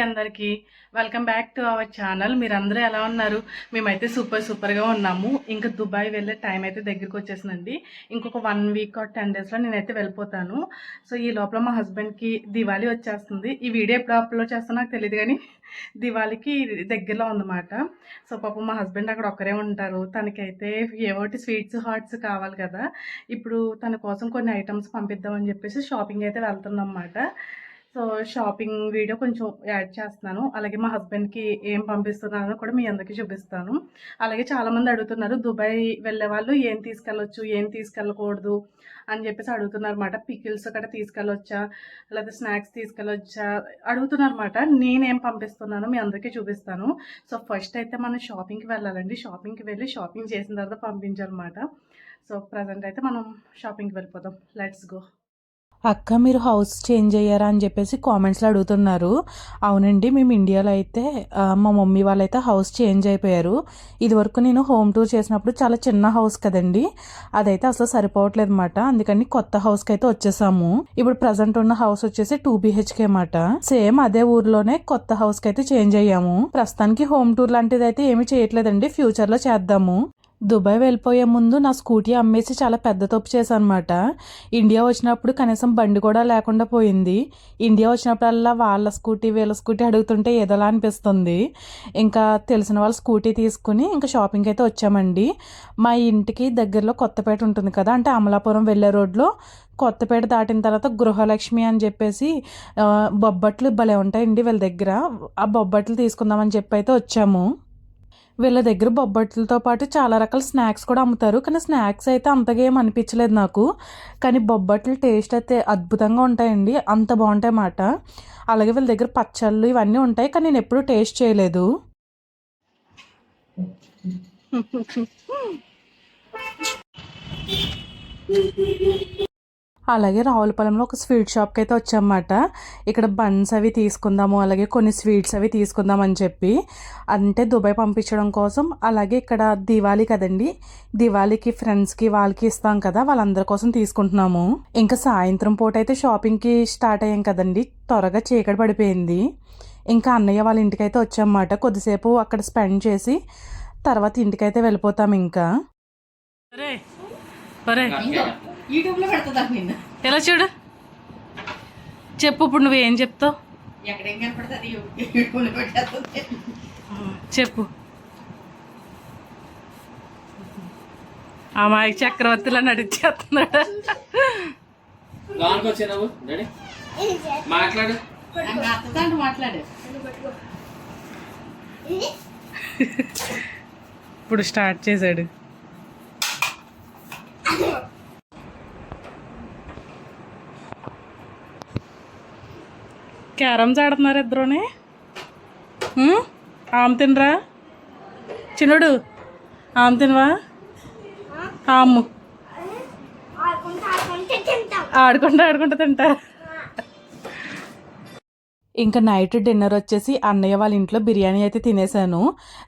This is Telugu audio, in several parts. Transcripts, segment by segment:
అందరికీ welcome back to our channel. మీరందరూ ఎలా ఉన్నారు? మేమైతే సూపర్గా ఉన్నాము. ఇంకా దుబాయ్ వెళ్ళే టైం అయితే దగ్గరికి వచ్చేసిందండి. ఇంకొక 1 వీక్ ఆర్ 10 డేస్లో నేనైతే వెళ్ళిపోతాను. సో ఈ లోపల మా హస్బెండ్కి దివాళీ వచ్చేస్తుంది. ఈ వీడియో ఎప్పుడు అప్లోడ్ చేస్తానో నాకు తెలియదు, కానీ దివాళీకి దగ్గరలో ఉందన్నమాట. సో పాపం మా హస్బెండ్ అక్కడ ఒక్కరే ఉంటారు. తనకైతే ఏవోటి స్వీట్స్ హాట్స్ కావాలి కదా. ఇప్పుడు తన కోసం కొన్ని ఐటమ్స్ పంపిద్దామని చెప్పేసి షాపింగ్ అయితే వెళ్తున్నాం అన్నమాట. సో షాపింగ్ వీడియో కొంచెం యాడ్ చేస్తున్నాను. అలాగే మా హస్బెండ్కి ఏం పంపిస్తున్నానో కూడా మీ అందరికీ చూపిస్తాను. అలాగే చాలామంది అడుగుతున్నారు, దుబాయ్ వెళ్ళే వాళ్ళు ఏం తీసుకెళ్ళొచ్చు, ఏం తీసుకెళ్ళకూడదు అని చెప్పేసి అడుగుతున్నారు అనమాట. పికిల్స్ కూడా తీసుకెళ్ళొచ్చా, లేదా స్నాక్స్ తీసుకెళ్ళొచ్చా అడుగుతున్నారు అనమాట. నేనేం పంపిస్తున్నానో మీ అందరికీ చూపిస్తాను. సో ఫస్ట్ అయితే మనం షాపింగ్కి వెళ్ళాలండి. షాపింగ్కి వెళ్ళి షాపింగ్ చేసిన తర్వాత పంపించాలన్నమాట. సో ప్రజెంట్ అయితే మనం షాపింగ్కి వెళ్ళిపోదాం. Let's go. అక్క మీరు హౌస్ చేంజ్ అయ్యారా అని చెప్పేసి కామెంట్స్లో అడుగుతున్నారు. అవునండి, మేము ఇండియాలో అయితే మా మమ్మీ వాళ్ళైతే హౌస్ చేంజ్ అయిపోయారు. ఇదివరకు నేను హోమ్ టూర్ చేసినప్పుడు చాలా చిన్న హౌస్ కదండి, అదైతే అసలు సరిపోవట్లేదు అనమాట. అందుకని కొత్త హౌస్కి అయితే వచ్చేసాము. ఇప్పుడు ప్రజెంట్ ఉన్న హౌస్ వచ్చేసి 2 BHK అన్నమాట. సేమ్ అదే ఊర్లోనే కొత్త హౌస్కి అయితే చేంజ్ అయ్యాము. ప్రస్తుతానికి హోమ్ టూర్ లాంటిది అయితే ఏమీ చేయట్లేదండి, ఫ్యూచర్లో చేద్దాము. దుబాయ్ వెళ్ళిపోయే ముందు నా స్కూటీ అమ్మేసి చాలా పెద్ద తప్పు చేశాను అనమాట. ఇండియా వచ్చినప్పుడు కనీసం బండి కూడా లేకుండా పోయింది. ఇండియా వచ్చినప్పుడల్లా వాళ్ళ స్కూటీ వీళ్ళ స్కూటీ అడుగుతుంటే ఏదోలా అనిపిస్తుంది. ఇంకా తెలిసిన వాళ్ళ స్కూటీ తీసుకుని ఇంకా షాపింగ్కి అయితే వచ్చామండి. మా ఇంటికి దగ్గరలో కొత్తపేట ఉంటుంది కదా, అంటే అమలాపురం వెళ్ళే రోడ్లో కొత్తపేట దాటిన తర్వాత గృహలక్ష్మి అని చెప్పేసి బొబ్బట్లు భలే ఉంటాయండి వీళ్ళ దగ్గర. ఆ బొబ్బట్లు తీసుకుందామని చెప్పి అయితే వచ్చాము. వీళ్ళ దగ్గర బొబ్బట్లతో పాటు చాలా రకాల స్నాక్స్ కూడా అమ్ముతారు, కానీ స్నాక్స్ అయితే అంతగా ఏం అనిపించలేదు నాకు. కానీ బొబ్బట్లు టేస్ట్ అయితే అద్భుతంగా ఉంటాయండి, అంత బాగుంటాయి అన్నమాట. అలాగే వీళ్ళ దగ్గర పచ్చళ్ళు ఇవన్నీ ఉంటాయి, కానీ నేను ఎప్పుడూ టేస్ట్ చేయలేదు. అలాగే రావులపాలెంలో ఒక స్వీట్ షాప్కి అయితే వచ్చామన్నమాట. ఇక్కడ బన్స్ అవి తీసుకుందాము, అలాగే కొన్ని స్వీట్స్ అవి తీసుకుందాం అని చెప్పి, అంటే దుబాయ్ పంపించడం కోసం. అలాగే ఇక్కడ దివాళీ కదండి, దివాళీకి ఫ్రెండ్స్కి వాళ్ళకి ఇస్తాం కదా, వాళ్ళందరి కోసం తీసుకుంటున్నాము. ఇంకా సాయంత్రం పూట అయితే షాపింగ్కి స్టార్ట్ అయ్యాం కదండి, త్వరగా చీకటి పడిపోయింది. ఇంకా అన్నయ్య వాళ్ళ ఇంటికైతే వచ్చామన్నమాట. కొద్దిసేపు అక్కడ స్పెండ్ చేసి తర్వాత ఇంటికైతే వెళ్ళిపోతాం. ఇంకా యూట్యూబ్లో పెడతా నిన్న ఎలా చూడు చెప్పు, ఇప్పుడు నువ్వేం చెప్తావు? ఎక్కడేం కనపడుతుంది యూట్యూబ్లో పెట్టేస్తుంది చెప్పు. అమ్మాయి చక్రవర్తిలా నడిచేస్తున్నాడు. మాట్లాడు మాట్లాడు. ఇప్పుడు స్టార్ట్ చేశాడు. క్యారమ్స్ ఆడుతున్నారు ఇద్దరుని. ఆమె తినరా చిన్నుడు, ఆమె తినవా? ఆమ్ము ఆడుకుంటా తింటా. ఇంకా నైట్ డిన్నర్ వచ్చేసి అన్నయ్య వాళ్ళ ఇంట్లో బిర్యానీ అయితే తినేసాను.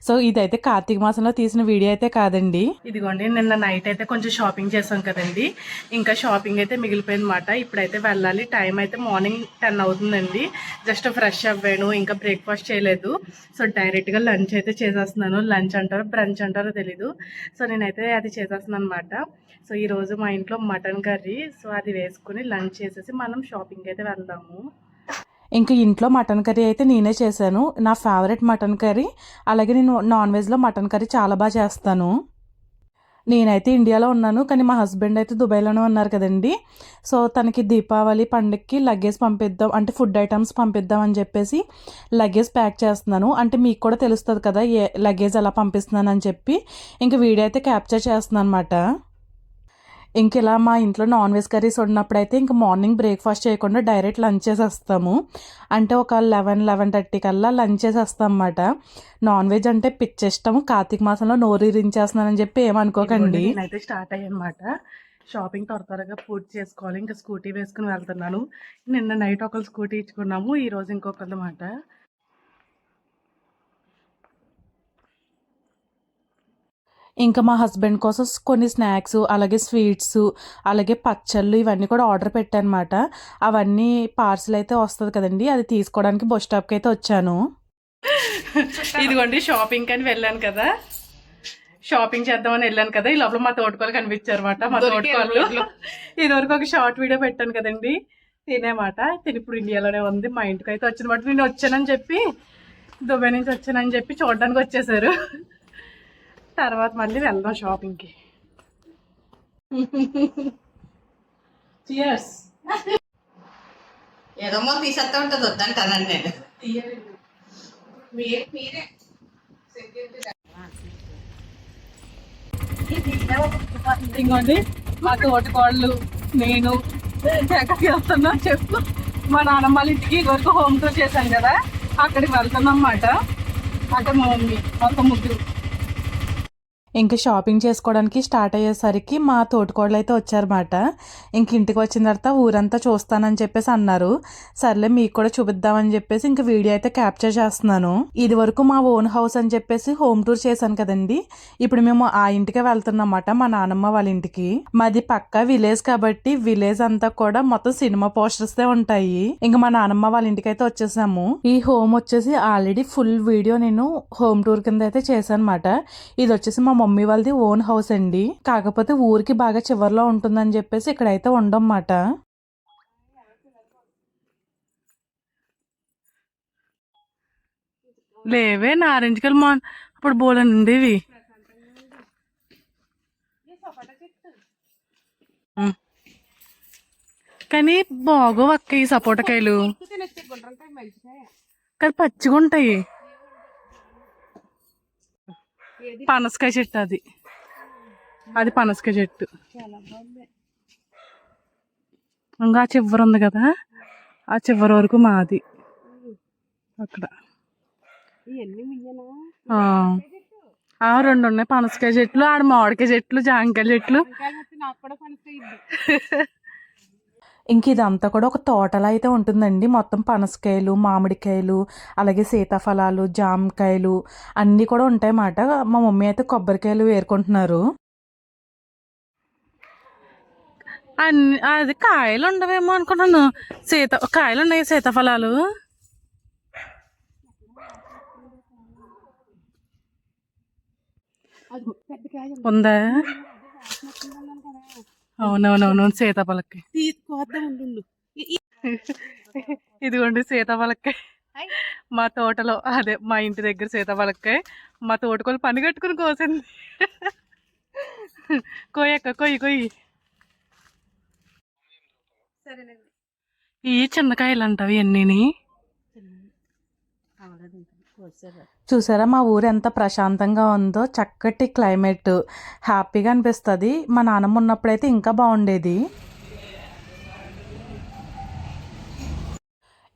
సో ఇదైతే కార్తీక మాసంలో తీసిన వీడియో అయితే కాదండి. ఇదిగోండి, నిన్న నైట్ అయితే కొంచెం షాపింగ్ చేసాం కదండి, ఇంకా షాపింగ్ అయితే మిగిలిపోయింది అనమాట. ఇప్పుడైతే వెళ్ళాలి. టైం అయితే మార్నింగ్ 10 అవుతుందండి. జస్ట్ ఫ్రెష్ అవ్వాను, ఇంకా బ్రేక్ఫాస్ట్ చేయలేదు. సో డైరెక్ట్గా లంచ్ అయితే చేసేస్తున్నాను. లంచ్ అంటారో బ్రంచ్ అంటారో తెలీదు. సో నేనైతే అది చేసేస్తున్నాను అనమాట. సో ఈరోజు మా ఇంట్లో మటన్ కర్రీ. సో అది వేసుకుని లంచ్ చేసేసి మనం షాపింగ్ అయితే వెళ్దాము. ఇంకా ఇంట్లో మటన్ కర్రీ అయితే నేనే చేశాను, నా ఫేవరెట్ మటన్ కర్రీ. అలాగే నేను నాన్ వెజ్లో మటన్ కర్రీ చాలా బాగా చేస్తాను. నేనైతే ఇండియాలో ఉన్నాను, కానీ మా హస్బెండ్ అయితే దుబాయ్లోనే ఉన్నారు కదండి. సో తనకి దీపావళి పండుగకి లగేజ్ పంపిద్దాం, అంటే ఫుడ్ ఐటమ్స్ పంపిద్దాం అని చెప్పేసి లగేజ్ ప్యాక్ చేస్తున్నాను. అంటే మీకు కూడా తెలుస్తుంది కదా ఏ లగేజ్ ఎలా పంపిస్తున్నాను అని చెప్పి, ఇంక వీడియో అయితే క్యాప్చర్ చేస్తున్నాను అనమాట. ఇంక ఇలా మా ఇంట్లో నాన్ వెజ్ కర్రీస్ ఉన్నప్పుడైతే ఇంక మార్నింగ్ బ్రేక్ఫాస్ట్ చేయకుండా డైరెక్ట్ లంచ్ చేసేస్తాము. అంటే ఒక 11-11:30 కల్లా లంచ్ చేసేస్తాం అన్నమాట. నాన్ వెజ్ అంటే పిచ్చేష్టం. కార్తీక మాసంలో నోరూరించేస్తున్నానని చెప్పి ఏమనుకోకండి. నేనైతే స్టార్ట్ అయ్యనమాట. షాపింగ్ త్వరగా పూర్తి చేసుకోవాలి. ఇంకా స్కూటీ వేసుకుని వెళ్తున్నాను. నిన్న నైట్ ఒకరు స్కూటీ ఇచ్చుకున్నాము, ఈరోజు ఇంకొకరు అన్నమాట. ఇంకా మా హస్బెండ్ కోసం కొన్ని స్నాక్స్, అలాగే స్వీట్స్, అలాగే పచ్చళ్ళు ఇవన్నీ కూడా ఆర్డర్ పెట్టానమాట. అవన్నీ పార్సిల్ అయితే వస్తుంది కదండి, అది తీసుకోవడానికి బస్ స్టాప్కి అయితే వచ్చాను. ఇదిగోండి షాపింగ్ అని వెళ్ళాను కదా, షాపింగ్ చేద్దామని వెళ్ళాను కదా, ఈ లోపల మా తోటకోళ్ళు కనిపించారు అనమాట. మా తోటకోళ్ళు ఇదివరకు ఒక షార్ట్ వీడియో పెట్టాను కదండి, తినేమాట. తిని ఇప్పుడు ఇండియాలోనే ఉంది. మా ఇంటికి అయితే వచ్చినమాట. నేను వచ్చానని చెప్పి, దుబాయ్ నుంచి వచ్చానని చెప్పి చూడడానికి వచ్చేసారు. తర్వాత మళ్ళీ వెళ్దాం షాపింగ్కి. చియర్స్. ఏదో తీసేస్తా ఉంటుంది వద్దంటానండి నేను. ఇంకోండి మా తోటకోళ్ళు, నేను ఎక్కడికి వెళ్తున్నా చెప్పు. మా నాన్నమ్మ వాళ్ళ ఇంటికి ఇదివరకు హోమ్ టూర్ చేశాను కదా, అక్కడికి వెళ్తున్నాం అన్నమాట. అంటే మా మమ్మీ ఒక ముగ్గురు. ఇంకా షాపింగ్ చేసుకోవడానికి స్టార్ట్ అయ్యేసరికి మా తోటికోడలు అయితే వచ్చారన్నమాట. ఇంక ఇంటికి వచ్చిన తర్వాత ఊరంతా చూస్తానని చెప్పేసి అన్నారు. సర్లే మీకు కూడా చూపిద్దామని చెప్పేసి ఇంక వీడియో అయితే క్యాప్చర్ చేస్తున్నాను. ఇది వరకు మా ఓన్ హౌస్ అని చెప్పేసి హోమ్ టూర్ చేశాను కదండి, ఇప్పుడు మేము ఆ ఇంటికే వెళ్తున్నామన్నమాట, మా నానమ్మ వాళ్ళ ఇంటికి. మాది పక్కా విలేజ్ కాబట్టి విలేజ్ అంతా కూడా మొత్తం సినిమా పోస్టర్స్ ఉంటాయి. ఇంకా మా నానమ్మ వాళ్ళ ఇంటికి అయితే వచ్చేసాము. ఈ హోమ్ వచ్చేసి ఆల్రెడీ ఫుల్ వీడియో నేను హోమ్ టూర్ కింద అయితే చేశాను అనమాట. ఇది వచ్చేసి మా మమ్మీ వాళ్ళది ఓన్ హౌస్ అండి, కాకపోతే ఊరికి బాగా చివర్లో ఉంటుందని చెప్పేసి ఇక్కడైతే ఉండమాట. లేవే నారింజకాయలు మా అప్పుడు బోలని ఉండేవి. కానీ బాగో అక్క ఈ సపోటకాయలు, కానీ పచ్చిగా ఉంటాయి. పనసకాయ చెట్టు అది, అది పనసకాయ చెట్టు. ఇంకా ఆ చివరి ఉంది కదా, ఆ చివరి వరకు మాది అక్కడ. రెండు ఉన్నాయి పనసకాయ చెట్లు, ఆడ మామిడికాయ చెట్లు, జాంకాయ చెట్లు. ఇంక ఇదంతా కూడా ఒక తోటలా అయితే ఉంటుందండి. మొత్తం పనసకాయలు, మామిడికాయలు, అలాగే సీతాఫలాలు, జామకాయలు అన్నీ కూడా ఉంటాయన్నమాట. మా మమ్మీ అయితే కొబ్బరికాయలు ఏరుకుంటున్నారు. అది కాయలు ఉండవేమో అనుకున్నాను. కాయలు ఉన్నాయి సీతాఫలాలు. ఉందా? అవునవునవును సీతాఫలకాయ. ఇదిగోండి సీతాఫలకాయ మా తోటలో, అదే మా ఇంటి దగ్గర సీతాఫలకాయ. మా తోటకోళ్ళు పని కట్టుకుని కోసింది. కొయ్యక్క కొయ్యి. ఈ చిన్నకాయలు అంటావు ఎన్ని. చూసారా మా ఊరు ఎంత ప్రశాంతంగా ఉందో, చక్కటి క్లైమేట్, హ్యాపీగా అనిపిస్తుంది. మా నాన్నమ్మ ఉన్నప్పుడైతే ఇంకా బాగుండేది.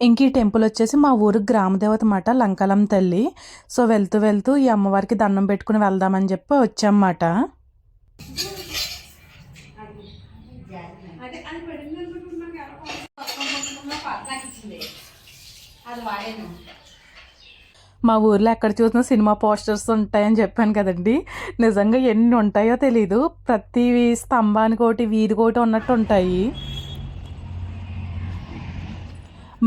ఇంక ఈ టెంపుల్ వచ్చేసి మా ఊరు గ్రామదేవత మాట, లంకలం తల్లి. సో వెళ్తూ వెళ్తూ ఈ అమ్మవారికి దండం పెట్టుకుని వెళ్దామని చెప్పి వచ్చామన్నమాట. మా ఊర్లో ఎక్కడ చూసినా సినిమా పోస్టర్స్ ఉంటాయని చెప్పాను కదండి, నిజంగా ఎన్ని ఉంటాయో తెలీదు. ప్రతి స్తంభానికి ఒకటి, వీధికి ఒకటి ఉన్నట్టు ఉంటాయి.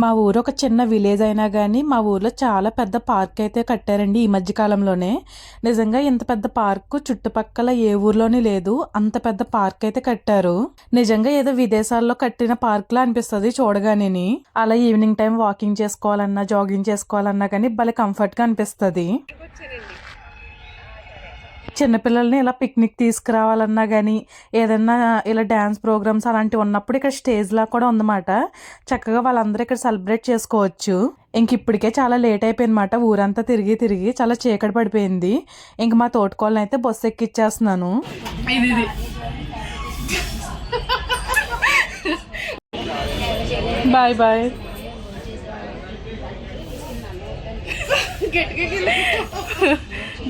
మా ఊరు ఒక చిన్న విలేజ్ అయినా కానీ మా ఊర్లో చాలా పెద్ద పార్క్ అయితే కట్టారండి ఈ మధ్యకాలంలోనే. నిజంగా ఇంత పెద్ద పార్క్ చుట్టుపక్కల ఏ ఊర్లోనే లేదు, అంత పెద్ద పార్క్ అయితే కట్టారు. నిజంగా ఏదో విదేశాల్లో కట్టిన పార్క్ లా అనిపిస్తుంది చూడగానే. అలా ఈవినింగ్ టైం వాకింగ్ చేసుకోవాలన్నా, జాగింగ్ చేసుకోవాలన్నా కానీ భలే కంఫర్ట్గా అనిపిస్తుంది. చిన్నపిల్లల్ని ఇలా పిక్నిక్ తీసుకురావాలన్నా కానీ, ఏదన్నా ఇలా డ్యాన్స్ ప్రోగ్రామ్స్ అలాంటివి ఉన్నప్పుడు ఇక్కడ స్టేజ్లా కూడా ఉందన్నమాట. చక్కగా వాళ్ళందరూ ఇక్కడ సెలబ్రేట్ చేసుకోవచ్చు. ఇంక ఇప్పటికే చాలా లేట్ అయిపోయిందన్నమాట. ఊరంతా తిరిగి చాలా చీకటి పడిపోయింది. ఇంక మా తోటకోళ్ళని అయితే బస్సు ఎక్కిచ్చేస్తున్నాను. బాయ్.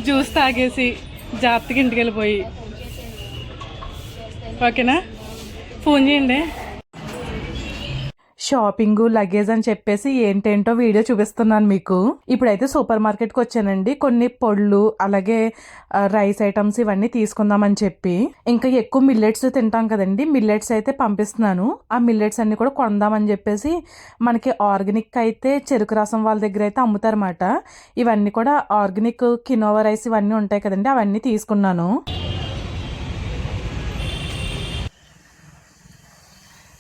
జ్యూస్ తాగేసి జాగ్రత్తగా ఇంటికి వెళ్ళిపోయి, ఓకేనా? ఫోన్ చేయండి. షాపింగ్ లగేజ్ అని చెప్పేసి ఏంటేంటో వీడియో చూపిస్తున్నాను మీకు. ఇప్పుడైతే సూపర్ మార్కెట్కి వచ్చానండి. కొన్ని పొళ్ళు అలాగే రైస్ ఐటమ్స్ ఇవన్నీ తీసుకుందామని చెప్పి. ఇంకా ఎక్కువ మిల్లెట్స్ తింటాం కదండి, మిల్లెట్స్ అయితే పంపిస్తున్నాను. ఆ మిల్లెట్స్ అన్ని కూడా కొందామని చెప్పేసి మనకి ఆర్గానిక్ అయితే చెరుకు రసం వాళ్ళ దగ్గర అయితే అమ్ముతారన్నమాట. ఇవన్నీ కూడా ఆర్గానిక్ కినోవా రైస్ ఇవన్నీ ఉంటాయి కదండి, అవన్నీ తీసుకున్నాను.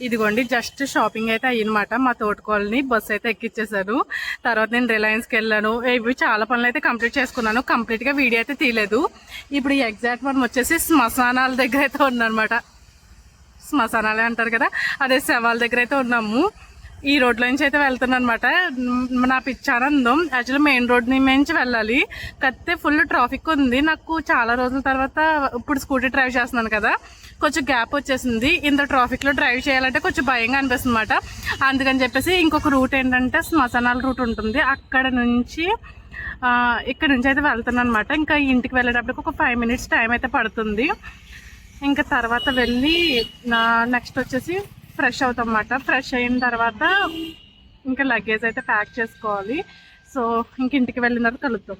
ఇదిగోండి జస్ట్ షాపింగ్ అయితే అయ్యనమాట. మా తోటకోళ్ళని బస్సు అయితే ఎక్కిచ్చేసాను. తర్వాత నేను రిలయన్స్కి వెళ్ళాను. ఇవి చాలా పనులు అయితే కంప్లీట్ చేసుకున్నాను. కంప్లీట్గా వీడియో అయితే తీయలేదు. ఇప్పుడు ఈ ఎగ్జాక్ట్ మనం వచ్చేసి శ్మశానాల దగ్గర అయితే ఉన్నానమాట. శ్మశానాలే అంటారు కదా, అదే శవాల దగ్గర అయితే ఉన్నాము. ఈ రోడ్లో నుంచి అయితే వెళ్తున్నాను అనమాట. నా పిచ్చానందం యాక్చువల్లీ మెయిన్ రోడ్ నుంచి వెళ్ళాలి, కాకపోతే ఫుల్ ట్రాఫిక్ ఉంది. నాకు చాలా రోజుల తర్వాత ఇప్పుడు స్కూటీ డ్రైవ్ చేస్తున్నాను కదా, కొంచెం గ్యాప్ వచ్చేసింది. ఇంత ట్రాఫిక్లో డ్రైవ్ చేయాలంటే కొంచెం భయంగా అనిపిస్తుంది అనమాట. అందుకని చెప్పేసి ఇంకొక రూట్ ఏంటంటే శ్మశానాల రూట్ ఉంటుంది, అక్కడ నుంచి ఇక్కడ నుంచి అయితే వెళ్తున్నాను అనమాట. ఇంకా ఇంటికి వెళ్ళేటప్పటికి ఒక 5 minutes టైం అయితే పడుతుంది. ఇంకా తర్వాత వెళ్ళి నెక్స్ట్ వచ్చేసి ఫ్రెష్ అవుతాం అన్నమాట. ఫ్రెష్ అయిన తర్వాత ఇంకా లగేజ్ అయితే ప్యాక్ చేసుకోవాలి. సో ఇంక ఇంటికి వెళ్ళిన తర్వాత కలుద్దాం.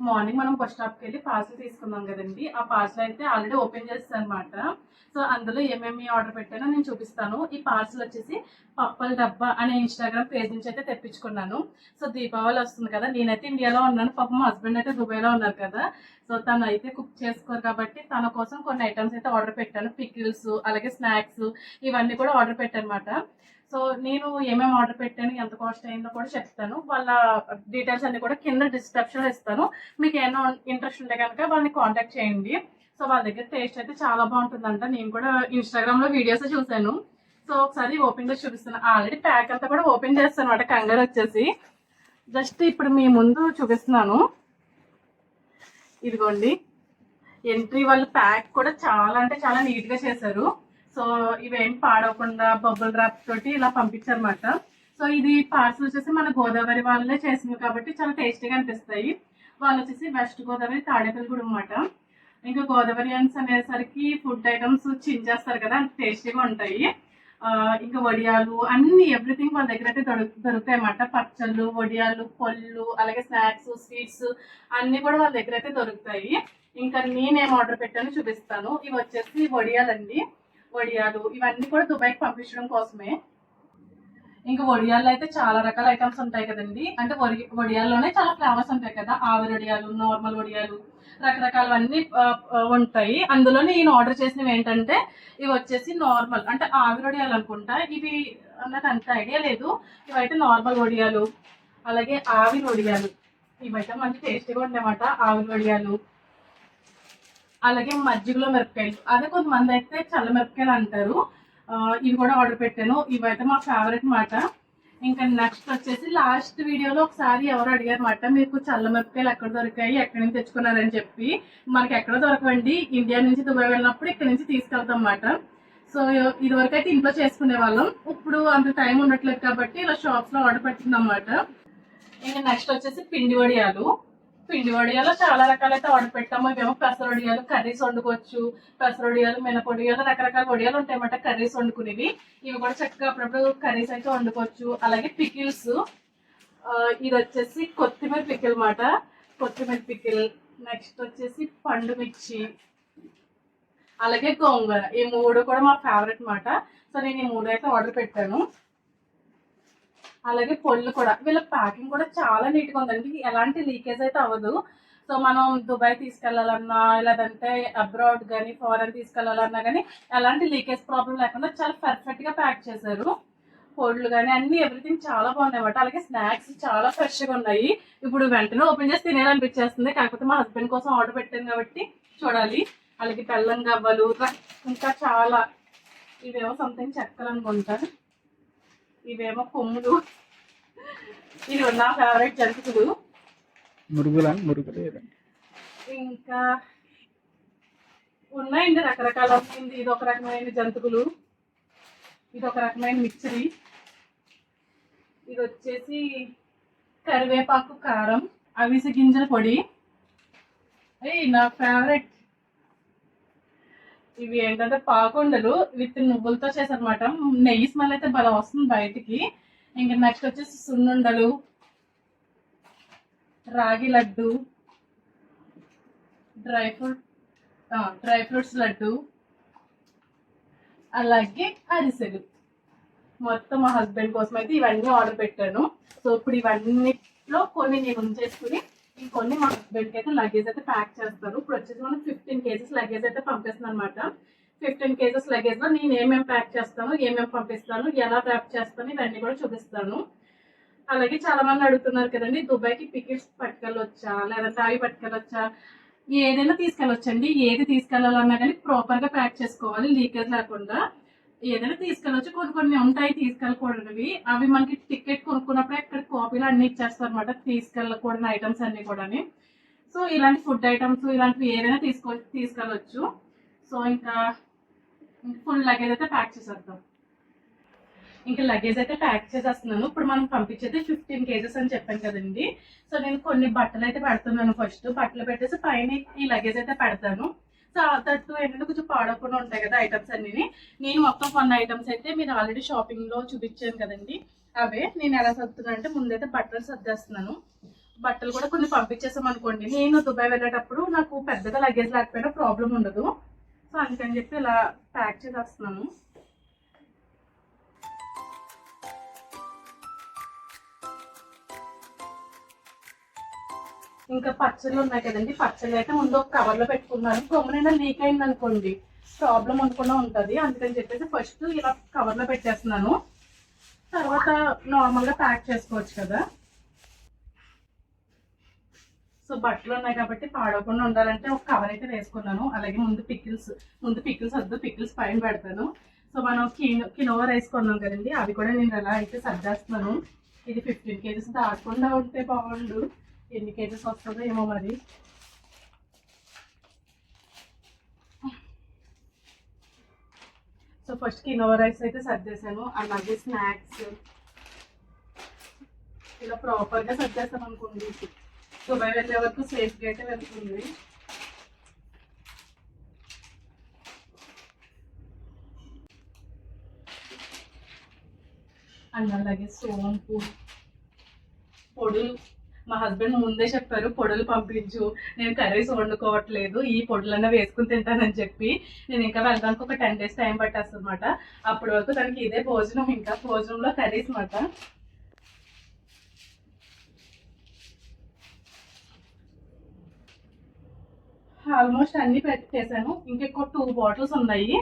మార్నింగ్ మనం బస్ స్టాప్కి వెళ్ళి పార్సల్ తీసుకున్నాం కదండి, ఆ పార్సల్ అయితే ఆల్రెడీ ఓపెన్ చేస్తాను అనమాట. సో అందులో ఏమేమి ఆర్డర్ పెట్టానో నేను చూపిస్తాను. ఈ పార్సల్ వచ్చేసి పప్పల్ డబ్బా అనే ఇన్స్టాగ్రామ్ పేజ్ నుంచి అయితే తెప్పించుకున్నాను. సో దీపావళి వస్తుంది కదా, నేనైతే ఇండియాలో ఉన్నాను, పాపం మా హస్బెండ్ అయితే దుబాయ్లో ఉన్నారు కదా. సో తను అయితే కుక్ చేసుకోరు కాబట్టి తన కోసం కొన్ని ఐటమ్స్ అయితే ఆర్డర్ పెట్టాను. పికిల్స్ అలాగే స్నాక్స్ ఇవన్నీ కూడా ఆర్డర్ పెట్టాను అనమాట. సో నేను ఏమేమి ఆర్డర్ పెట్టాను, ఎంత కాస్ట్ అయిందో కూడా చెప్తాను. వాళ్ళ డీటెయిల్స్ అన్ని కూడా కింద డిస్క్రిప్షన్లో ఇస్తాను. మీకు ఏమైనా ఇంట్రెస్ట్ ఉంటే కనుక వాళ్ళని కాంటాక్ట్ చేయండి. సో వాళ్ళ దగ్గర టేస్ట్ అయితే చాలా బాగుంటుందంట. నేను కూడా ఇన్స్టాగ్రామ్లో వీడియోస్ చూశాను. సో ఒకసారి ఓపెన్ చేసి చూపిస్తాను. ఆల్రెడీ ప్యాక్ అంతా కూడా ఓపెన్ చేస్తాను అనమాట, కంగారు వచ్చేసి. జస్ట్ ఇప్పుడు మీ ముందు చూపిస్తున్నాను. ఇదిగోండి ఎంట్రీ వాళ్ళ ప్యాక్ కూడా చాలా అంటే చాలా నీట్గా చేశారు. సో ఇవేం పాడవకుండా బబుల్ ర్యాప్ తోటి ఇలా పంపించారన్నమాట. సో ఇది పార్సల్ వచ్చేసి మన గోదావరి వాళ్ళే చేసినవి కాబట్టి చాలా టేస్టీగా అనిపిస్తాయి. వాళ్ళు వచ్చేసి వెస్ట్ గోదావరి తాడేపల్లిగూడెం అన్నమాట. ఇంకా గోదావరియన్స్ అనేసరికి ఫుడ్ ఐటమ్స్ చించేస్తారు కదా, అంత టేస్టీగా ఉంటాయి. ఇంకా వడియాలు అన్ని ఎవ్రీథింగ్ వాళ్ళ దగ్గర అయితే దొరుకుతాయి అన్నమాట. పచ్చళ్ళు, వడియాలు, పళ్ళు అలాగే స్నాక్స్, స్వీట్స్ అన్ని కూడా వాళ్ళ దగ్గర అయితే దొరుకుతాయి. ఇంకా నేనేం ఆర్డర్ పెట్టానో చూపిస్తాను. ఇవి వచ్చేసి వడియాలండి. వడియాలు ఇవన్నీ కూడా దుబాయ్కి పంపించడం కోసమే. ఇంకా వడియాల్లో అయితే చాలా రకాల ఐటమ్స్ ఉంటాయి కదండి. అంటే వడియాల్లోనే చాలా ఫ్లేవర్స్ ఉంటాయి కదా, ఆవిరి వడియాలు, నార్మల్ వడియాలు, రకరకాలవన్నీ ఉంటాయి. అందులో నేను ఆర్డర్ చేసినవి ఏంటంటే ఇవి వచ్చేసి నార్మల్ అంటే ఆవిరి వడియాలు అనుకుంటా. ఇవి నాకు అంత ఐడియా లేదు. ఇవైతే నార్మల్ వడియాలు అలాగే ఆవిరి వడియాలు. ఇవైతే మంచి టేస్టీగా ఉంటాయన్నమాట. ఆవిరి వడియాలు అలాగే మజ్జిగలో మిరపకాయలు, అదే కొంతమంది అయితే చల్ల మిరపకాయలు అంటారు. ఇవి కూడా ఆర్డర్ పెట్టాను. ఇవైతే మా ఫేవరెట్ మాట. ఇంకా నెక్స్ట్ వచ్చేసి లాస్ట్ వీడియోలో ఒకసారి ఎవరు అడిగారు మాట, మీకు చల్ల మిరపకాయలు ఎక్కడ దొరికాయి, ఎక్కడి నుంచి తెచ్చుకున్నారని చెప్పి. మనకి ఎక్కడ దొరకవండి, ఇండియా నుంచి దుబాయ్ వెళ్ళినప్పుడు ఇక్కడ నుంచి తీసుకెళ్తాం అన్నమాట. సో ఇదివరకు అయితే ఇంట్లో చేసుకునే వాళ్ళం, ఇప్పుడు అంత టైం ఉండట్లేదు కాబట్టి ఇలా షాప్స్లో ఆర్డర్ పెట్టింది అన్నమాట. ఇంకా నెక్స్ట్ వచ్చేసి పిండి వడియాలు. పిండి వడియాలు చాలా రకాలైతే ఆర్డర్ పెట్టాము. ఇవేమో పెసర వడియాలు, కర్రీస్ వండుకోవచ్చు. పెసర వడియాలు, మినపొడియాలు, రకరకాల వడియాలు ఉంటాయన్నమాట కర్రీస్ వండుకునేవి. ఇవి కూడా చక్కగా అప్పుడప్పుడు కర్రీస్ అయితే వండుకోవచ్చు. అలాగే పికిల్స్, ఇది వచ్చేసి కొత్తిమీర పికిల్ మాట, కొత్తిమీర పికిల్. నెక్స్ట్ వచ్చేసి పండు మిర్చి అలాగే గోంగూర. ఈ మూడు కూడా మా ఫేవరెట్ మాట. సో నేను ఈ మూడు అయితే ఆర్డర్ పెట్టాను. అలాగే పొళ్ళు కూడా. వీళ్ళ ప్యాకింగ్ కూడా చాలా నీట్గా ఉందండి, ఎలాంటి లీకేజ్ అయితే అవ్వదు. సో మనం దుబాయ్ తీసుకెళ్లాలన్నా లేదంటే అబ్రాడ్ కానీ ఫారెన్ తీసుకెళ్లాలన్నా కానీ ఎలాంటి లీకేజ్ ప్రాబ్లం లేకుండా చాలా పర్ఫెక్ట్గా ప్యాక్ చేశారు. పొళ్ళు కానీ అన్ని ఎవ్రీథింగ్ చాలా బాగున్నాయి అన్నమాట. అలాగే స్నాక్స్ చాలా ఫ్రెష్గా ఉన్నాయి. ఇప్పుడు వెంటనే ఓపెన్ చేసి తినేయాలనిపించేస్తుంది, కాకపోతే మా హస్బెండ్ కోసం ఆర్డర్ పెట్టాను కాబట్టి చూడాలి. అలాగే బెల్లం గవ్వలు, ఇంకా చాలా. ఇవేమో సంథింగ్ చెక్కలు అనుకుంటా, ఇవేమో కొమ్ములు. ఇది నా ఫేవరెట్ జంతువులు, మురుగులు. ఇంకా ఉన్నాయండి రకరకాల. ఇది ఒక రకమైన జంతువులు, ఇది ఒక రకమైన మిక్చరీ. ఇది వచ్చేసి కరివేపాకు కారం, అవిసె గింజల పొడి. నా ఫేవరెట్ ఇవి ఏంటంటే పాకుండలు విత్ నువ్వులతో చేశారనమాట. నెయ్యి స్మెల్ అయితే భలే వస్తుంది బయటికి. ఇంకా నెక్స్ట్ వచ్చేసి సున్నుండలు, రాగి లడ్డు, డ్రై ఫ్రూట్స్ లడ్డు, అలాగే అరిసెలు. మొత్తం మా హస్బెండ్ కోసం అయితే ఇవన్నీ ఆర్డర్ పెట్టాను. సో ఇప్పుడు ఇవన్నిట్లో కొన్ని నేను ఉంచేసుకుని ఇంకొన్ని మా హస్బెండ్కి అయితే లగేజ్ అయితే ప్యాక్ చేస్తాను. ఇప్పుడు వచ్చేసి మనం 15 కేజెస్ లగేజ్ అయితే పంపిస్తున్నాను అనమాట. 15 కేజెస్ లగేజ్లో నేను ఏమేమి ప్యాక్ చేస్తాను, ఏమేమి పంపిస్తాను, ఎలా ప్యాక్ చేస్తాను ఇవన్నీ కూడా చూపిస్తాను. అలాగే చాలా మంది అడుగుతున్నారు కదండి, దుబాయ్కి పికెట్స్ పట్టుకెళ్ళొచ్చా లేదంటే అవి పట్టుకెళ్ళొచ్చా? ఏదైనా తీసుకెళ్ళొచ్చండి. ఏది తీసుకెళ్ళాలన్నా కానీ ప్రాపర్గా ప్యాక్ చేసుకోవాలి, లీకేజ్ లేకుండా. ఏదైనా తీసుకెళ్ళొచ్చు. కొన్ని ఉంటాయి తీసుకెళ్ళకూడనివి. అవి మనకి టికెట్ కొనుక్కున్నప్పుడే ఇక్కడ కాపీలు అన్ని ఇచ్చేస్తారు అనమాట, తీసుకెళ్ళకూడని ఐటమ్స్ అన్ని కూడా. సో ఇలాంటి ఫుడ్ ఐటమ్స్ ఇలాంటివి ఏదైనా తీసుకెళ్ళొచ్చు. సో ఇంకా ఫుల్ లగేజ్ అయితే ప్యాక్ చేసేద్దాం. ఇంకా లగేజ్ అయితే ప్యాక్ చేసేస్తున్నాను. ఇప్పుడు మనం పంపించేది 15 కేజెస్ అని చెప్పాను కదండి. సో నేను కొన్ని బట్టలు అయితే పెడుతున్నాను. ఫస్ట్ బట్టలు పెట్టేసి పైన ఈ లగేజ్ అయితే పెడతాను. సో దట్టు ఏంటంటే కొంచెం పాడకుండా ఉంటాయి కదా ఐటమ్స్ అన్ని. నేను మొత్తం కొన్ని ఐటమ్స్ అయితే మీరు ఆల్రెడీ షాపింగ్లో చూపించాను కదండి, అవే నేను ఎలా సర్దుతున్నాను అంటే ముందైతే బట్టలు సర్దేస్తున్నాను. బట్టలు కూడా కొన్ని పంపించేసాం అనుకోండి, నేను దుబాయ్ వెళ్ళేటప్పుడు నాకు పెద్దగా లగేజ్ లేకపోయినా ప్రాబ్లం ఉండదు. సో అందుకని చెప్పి ఇలా ప్యాక్ చేసేస్తున్నాను. ఇంకా పచ్చళ్ళు ఉన్నాయి కదండి, పచ్చళ్ళు అయితే ముందు ఒక కవర్లో పెట్టుకున్నాను. కొమ్మనైనా లీక్ అయింది అనుకోండి ప్రాబ్లం అనుకున్నా ఉంటుంది. అందుకని చెప్పేసి ఫస్ట్ ఇలా కవర్లో పెట్టేస్తున్నాను. తర్వాత నార్మల్గా ప్యాక్ చేసుకోవచ్చు కదా. సో బట్టలు ఉన్నాయి కాబట్టి పాడవకుండా ఉండాలంటే ఒక కవర్ అయితే వేసుకున్నాను. అలాగే ముందు పికిల్స్ వద్దు, పికిల్స్ పైన పెడతాను. సో మనం కినోవా రైస్ కొన్నాం కదండి, అవి కూడా నేను ఎలా అయితే సర్దేస్తున్నాను. ఇది 15 కేజెస్ దాటకుండా ఉంటే బాగుండు. ఎన్ని కేజెస్ వస్తుందో ఏమో మరి. సో ఫస్ట్ కినోవా రైస్ అయితే సర్దేశాను. అలాగే స్నాక్స్ ఇలా ప్రాపర్గా సర్దేస్తాం అనుకోండి, దుబాయ్ వెళ్ళే వరకు సేఫ్గా అయితే వెళ్తుంది. అండ్ అలాగే సోంపు, పొడులు. మా హస్బెండ్ ముందే చెప్పారు పొడులు పంపించు, నేను కర్రీస్ వండుకోవట్లేదు, ఈ పొడులన్నా వేసుకుని తింటానని చెప్పి. నేను ఇంకా వెళ్ళడానికి ఒక 10 days టైం పట్టేస్తుంది అనమాట. అప్పటి వరకు దానికి ఇదే భోజనం, ఇంకా భోజనంలో కర్రీస్ మాట. ఆల్మోస్ట్ అన్ని పెట్టేశాను. ఇంకెక్కువ 2 బాటిల్స్ ఉన్నాయి.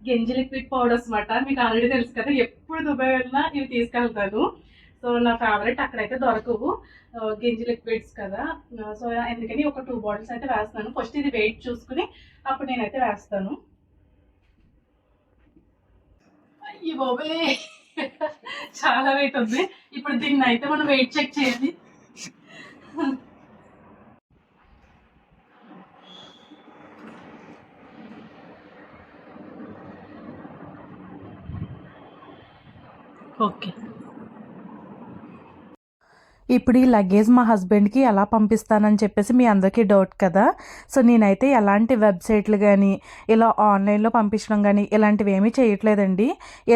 గెంజి లిక్విడ్ పౌడర్స్ మాట. మీకు ఆల్రెడీ తెలుసు కదా, ఎప్పుడు దుబాయ్ వెళ్ళినా ఇవి తీసుకెళ్తాను. సో నా ఫేవరెట్ అక్కడైతే దొరకవు గెంజి లిక్విడ్స్ కదా. సో ఎందుకని ఒక 2 బాటిల్స్ అయితే వేస్తాను. ఫస్ట్ ఇది వెయిట్ చూసుకుని అప్పుడు నేనైతే వేస్తాను. అయ్యి బాబే చాలా వెయిట్ ఉంది. ఇప్పుడు దీన్ని అయితే మనం వెయిట్ చెక్ చేయాలి. ఓకే, ఇప్పుడు ఈ లగేజ్ మా హస్బెండ్కి ఎలా పంపిస్తానని చెప్పేసి మీ అందరికీ డౌట్ కదా. సో నేనైతే ఎలాంటి వెబ్సైట్లు కానీ ఇలా ఆన్లైన్లో పంపించడం కానీ ఇలాంటివి ఏమీ చేయట్లేదండి.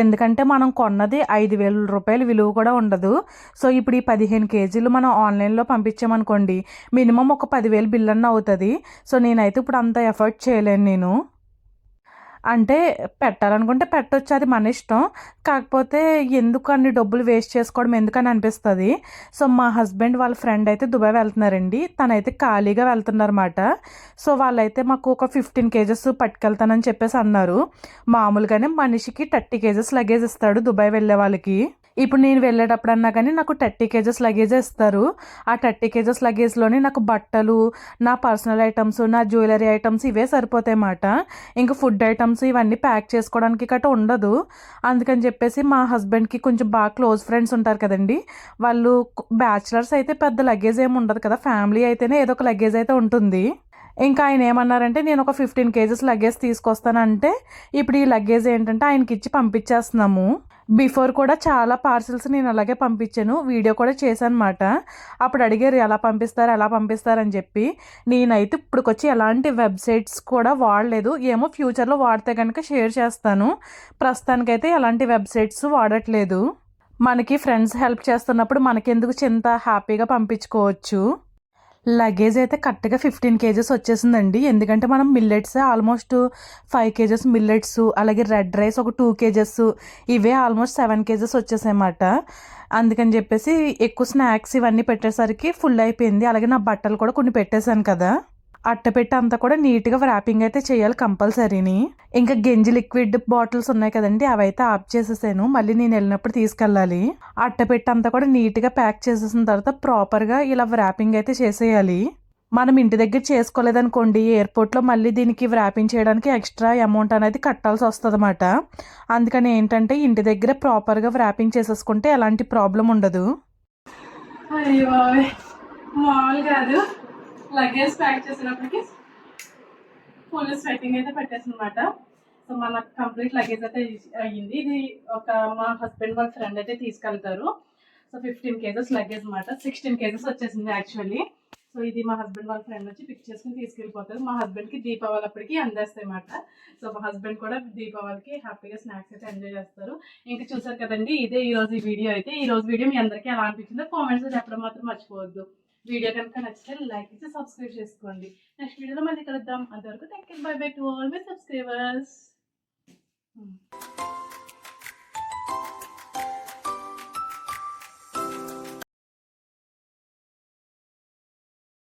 ఎందుకంటే మనం కొన్నది 5,000 రూపాయలు విలువ కూడా ఉండదు. సో ఇప్పుడు ఈ 15 కేజీలు మనం ఆన్లైన్లో పంపించామనుకోండి, మినిమం ఒక 10,000 బిల్ అన్న అవుతుంది. సో నేనైతే ఇప్పుడు అంత ఎఫర్ట్ చేయలేను. నేను అంటే పెట్టాలనుకుంటే పెట్టొచ్చు, అది మన ఇష్టం. కాకపోతే ఎందుకు అన్ని డబ్బులు వేస్ట్ చేసుకోవడం ఎందుకని అనిపిస్తుంది. సో మా హస్బెండ్ వాళ్ళ ఫ్రెండ్ అయితే దుబాయ్ వెళ్తున్నారండి, తనైతే ఖాళీగా వెళ్తున్నారన్నమాట. సో వాళ్ళైతే మాకు ఒక 15 కేజెస్ పట్టుకెళ్తానని చెప్పేసి అన్నారు. మామూలుగానే మనిషికి 30 కేజెస్ లగేజ్ ఇస్తాడు దుబాయ్ వెళ్ళే వాళ్ళకి. ఇప్పుడు నేను వెళ్ళేటప్పుడు అన్నా కానీ నాకు 30 కేజెస్ లగేజ్ ఇస్తారు. ఆ 30 కేజెస్ లగేజ్లోని నాకు బట్టలు, నా పర్సనల్ ఐటమ్స్, నా జ్యువెలరీ ఐటమ్స్ ఇవే సరిపోతాయి అన్నమాట. ఇంకా ఫుడ్ ఐటమ్స్ ఇవన్నీ ప్యాక్ చేసుకోవడానికి గట్రా ఉండదు. అందుకని చెప్పేసి మా హస్బెండ్కి కొంచెం బాగా క్లోజ్ ఫ్రెండ్స్ ఉంటారు కదండి, వాళ్ళు బ్యాచిలర్స్ అయితే పెద్ద లగేజ్ ఏమి ఉండదు కదా, ఫ్యామిలీ అయితేనే ఏదో ఒక లగేజ్ అయితే ఉంటుంది. ఇంకా ఆయన ఏమన్నారంటే నేను ఒక 15 కేజెస్ లగేజ్ తీసుకొస్తానంటే ఇప్పుడు ఈ లగేజ్ ఏంటంటే ఆయనకి ఇచ్చి పంపించేస్తున్నాము. బిఫోర్ కూడా చాలా పార్సిల్స్ నేను అలాగే పంపించాను, వీడియో కూడా చేశాను అనమాట. అప్పుడు అడిగారు ఎలా పంపిస్తారని చెప్పి. నేనైతే ఇప్పటికొచ్చి ఎలాంటి వెబ్సైట్స్ కూడా వాడలేదు. ఏమో ఫ్యూచర్లో వాడితే కనుక షేర్ చేస్తాను. ప్రస్తుతానికైతే ఎలాంటి వెబ్సైట్స్ వాడట్లేదు. మనకి ఫ్రెండ్స్ హెల్ప్ చేస్తున్నప్పుడు మనకెందుకు చింత, హ్యాపీగా పంపించుకోవచ్చు. లగేజ్ అయితే కరెక్ట్గా 15 kgs వచ్చేసిందండి. ఎందుకంటే మనం మిల్లెట్స్ ఆల్మోస్ట్ 5 kgs మిల్లెట్స్, అలాగే రెడ్ రైస్ ఒక 2 kgs, ఇవే ఆల్మోస్ట్ 7 kgs వచ్చేసాయన్నమాట. అందుకని చెప్పేసి ఎక్కువ స్నాక్స్ ఇవన్నీ పెట్టేసరికి ఫుల్ అయిపోయింది. అలాగే నా బట్టలు కూడా కొన్ని పెట్టేశాను కదా, అట్టపెట్టి అంతా కూడా నీట్గా ర్యాపింగ్ అయితే చేయాలి కంపల్సరీని. ఇంకా గెంజి లిక్విడ్ బాటిల్స్ ఉన్నాయి కదండి, అవైతే ఆఫ్ చేసేసాను. మళ్ళీ నేను వెళ్ళినప్పుడు తీసుకెళ్ళాలి. అట్టపెట్టి అంతా కూడా నీట్గా ప్యాక్ చేసేసిన తర్వాత ప్రాపర్గా ఇలా ర్యాపింగ్ అయితే చేసేయాలి. మనం ఇంటి దగ్గర చేసుకోలేదనుకోండి, ఎయిర్పోర్ట్లో మళ్ళీ దీనికి ర్యాపింగ్ చేయడానికి ఎక్స్ట్రా అమౌంట్ అనేది కట్టాల్సి వస్తుంది అన్నమాట. అందుకని ఏంటంటే ఇంటి దగ్గర ప్రాపర్గా ర్యాపింగ్ చేసేసుకుంటే ఎలాంటి ప్రాబ్లం ఉండదు. అయ్యో మామూలు కాదు, లగేజ్ ప్యాక్ చేసినప్పటికి ఫుల్ స్వెట్టింగ్ అయితే పెట్టేసింది అనమాట. సో మనకు కంప్లీట్ లగేజ్ అయితే అయ్యింది. ఇది ఒక మా హస్బెండ్ వాళ్ళ ఫ్రెండ్ అయితే తీసుకెళ్తారు. సో 15 kgs లగేజ్ అనమాట. 16 kgs వచ్చేసింది యాక్చువల్లీ. సో ఇది మా హస్బెండ్ వాళ్ళ ఫ్రెండ్ వచ్చి పిక్ చేసుకుని తీసుకెళ్ళిపోతారు. మా హస్బెండ్కి దీపావళి అప్పటికి అందేస్తాయి అన్నమాట. సో మా హస్బెండ్ కూడా దీపావళికి హ్యాపీగా స్నాక్స్ అయితే ఎంజాయ్ చేస్తారు. ఇంకా చూసారు కదండి, ఇదే ఈరోజు ఈ వీడియో అయితే. ఈరోజు వీడియో మీ అందరికీ ఎలా అనిపించిందో కామెంట్స్లో చెప్పడం మాత్రం మర్చిపోవద్దు. వీడియో కనుక నచ్చితే లైక్ ఇచ్చి సబ్స్క్రైబ్ చేసుకోండి. నెక్స్ట్ వీడియోలో మళ్ళీ కలుద్దాం. అంతవరకు thank you, by by to all my subscribers.